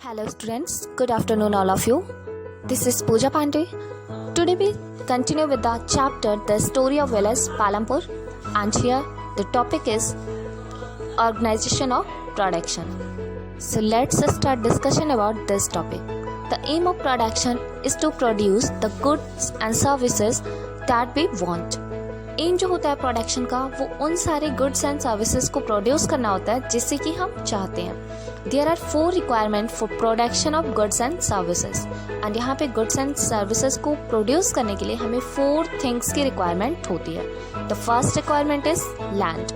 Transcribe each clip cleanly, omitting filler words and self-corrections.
Hello students, good afternoon all of you. This is Pooja Pandey. Today we continue with the chapter The Story of Village Palampur, and here the topic is Organization of Production. So let's start discussion about this topic. The aim of production is to produce the goods and services that we want. Aim जो होता है production का वो उन सारे goods and services को produce करना होता है जिससे कि हम चाहते हैं. There are 4 requirement for production of goods and services, and यहाँ पे गुड्स एंड सर्विसेज को प्रोड्यूस करने के लिए हमें 4 थिंग्स की रिक्वायरमेंट होती है. The first requirement is land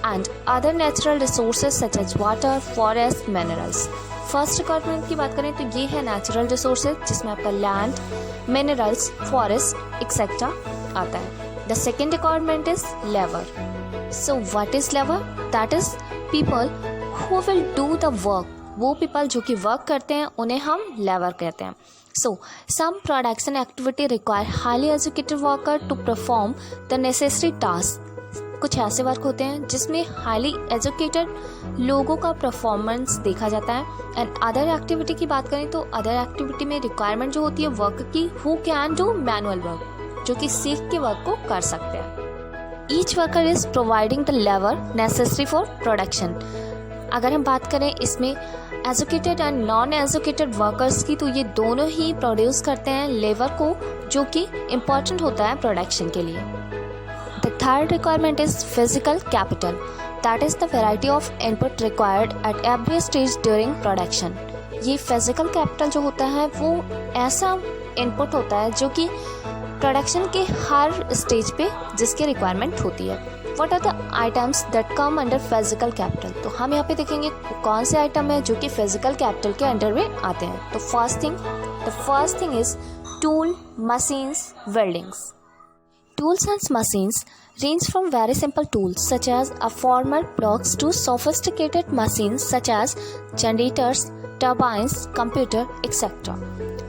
and other natural resources such as water, forest, minerals. First requirement की बात करें तो ये है नेचुरल रिसोर्सेज जिसमें आपका लैंड, मिनरल्स, फॉरेस्ट एक्सेट्रा आता है. The second requirement is labor. So what is labor? That is people who will do the work. वो people जो कि work करते हैं उन्हें हम labor कहते हैं. So some production activity require highly educated worker to perform the necessary tasks. कुछ ऐसे वर्क होते हैं जिसमें हाईली एजुकेटेड लोगों का परफॉर्मेंस देखा जाता है. एंड अदर एक्टिविटी की बात करें तो अदर एक्टिविटी में रिक्वायरमेंट जो होती है वर्क की, who can do manual work, जो कि सीख के वर्क को कर सकते हैं. Each worker is providing the labour necessary for production. अगर हम बात करें इसमें educated and non educated workers की, तो ये दोनों ही प्रोड्यूस करते हैं लेबर को, जो कि इम्पॉर्टेंट होता है प्रोडक्शन के लिए. The third requirement is physical capital. That is the variety of input required at every stage during production. ये फिजिकल कैपिटल जो होता है वो ऐसा इनपुट होता है जो कि प्रोडक्शन के हर स्टेज पे जिसकी रिक्वायरमेंट होती है. What are the items that come under physical capital. तो हम यहाँ पे देखेंगे कौन से आइटम है जो कि फिजिकल कैपिटल के अंडर में आते हैं. तो first thing is tool, machines, weldings. Tools and machines range from very simple tools such as a former blocks to sophisticated machines such as generators, turbines, computer, etc.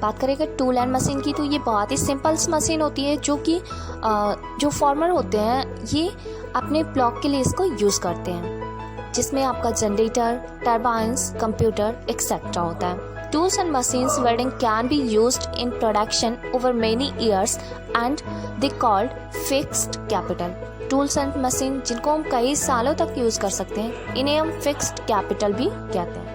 बात करेंगे tool and machine की, तो ये बहुत ही simple machine होती है जो कि जो फॉर्मर होते हैं ये अपने ब्लॉक के लिए इसको यूज़ करते हैं, जिसमें आपका जनरेटर, टर्बाइंस, कंप्यूटर एक्सेट्रा होता है. Tools and machines welding can be used in production over many years and they called fixed capital. Tools and machine जिनको हम कई सालों तक यूज़ कर सकते हैं, इन्हें हम fixed capital भी कहते हैं.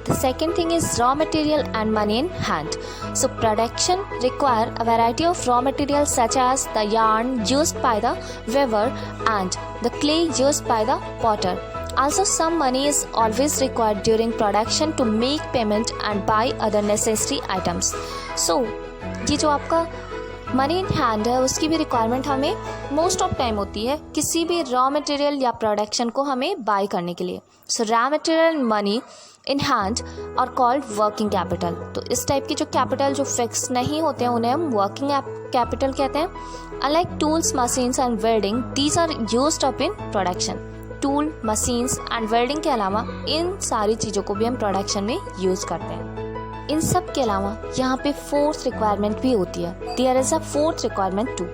The second thing is raw material and money in hand. So production require a variety of raw materials such as the yarn used by the weaver and the clay used by the potter. Also some money is always required during production to make payment and buy other necessary items. So ये जो आपका money in hand है उसकी भी requirement हमें most of time होती है किसी भी रॉ मटेरियल या प्रोडक्शन को हमें बाय करने के लिए. So raw material and money in hand are called working capital. तो इस टाइप की जो कैपिटल जो फिक्स नहीं होते हैं उन्हें हम वर्किंग कैपिटल कहते हैं. Unlike tools, machines and buildings, these are used up in production. Tool, machines and buildings के अलावा इन सारी चीज़ों को भी हम प्रोडक्शन में यूज़ करते हैं. इन सब के अलावा यहाँ पे 4th रिक्वायरमेंट भी होती है. There is a 4th requirement too.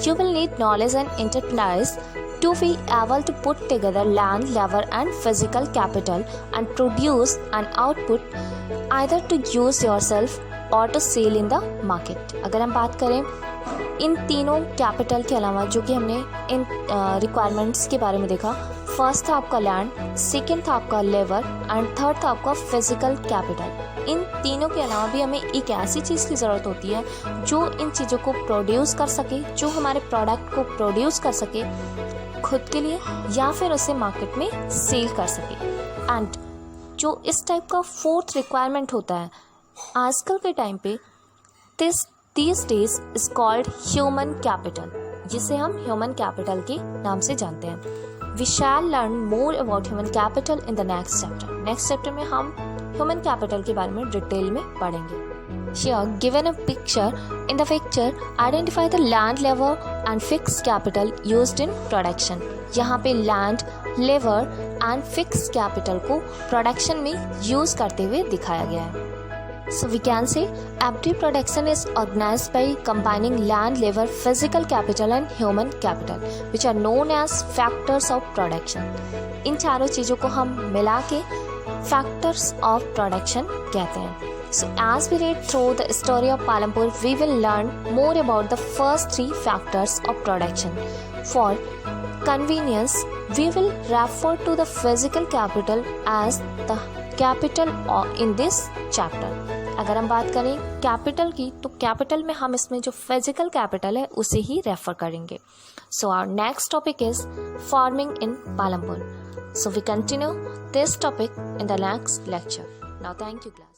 You will need knowledge and enterprise to be able to put together land, labor and physical capital and produce an output either to use yourself or to sell in the market. अगर हम बात करें इन तीनों capital के अलावा जो कि हमने इन रिक्वायरमेंट्स के बारे में देखा, फर्स्ट था आपका लैंड, सेकेंड था आपका लेबर एंड थर्ड था आपका फिजिकल कैपिटल. इन तीनों के अलावा भी हमें एक ऐसी चीज़ की ज़रूरत होती है जो इन चीज़ों को प्रोड्यूस कर सके, जो हमारे प्रोडक्ट को प्रोड्यूस कर सके खुद के लिए या फिर उसे मार्केट में सेल कर सके. एंड जो इस टाइप का 4th रिक्वायरमेंट होता है आजकल के टाइम पे, these days is called human capital, जिसे हम ह्यूमन कैपिटल के नाम से जानते हैं. We shall learn more about human capital in the next chapter. Next chapter में हम ह्यूमन कैपिटल के बारे में डिटेल में पढ़ेंगे. Here given a picture, in the picture identify the land, labor and fixed capital used in production. यहाँ पे land, labor and fixed capital को production में use करते हुए दिखाया गया है. So we can say every production is organized by combining land, labor, physical capital and human capital, which are known as factors of production. इन चारों चीज़ों को हम मिला के फैक्टर्स ऑफ प्रोडक्शन कहते हैं. So as we read through the story of Palampur, we will learn more about the first three factors of production. For convenience, we will refer to the physical capital as the capital in this chapter. अगर हम बात करें capital की तो capital में हम इसमें जो फिजिकल कैपिटल है उसे ही रेफर करेंगे. So our next topic is farming in Palampur. So we continue this topic in the next lecture. Now thank you class.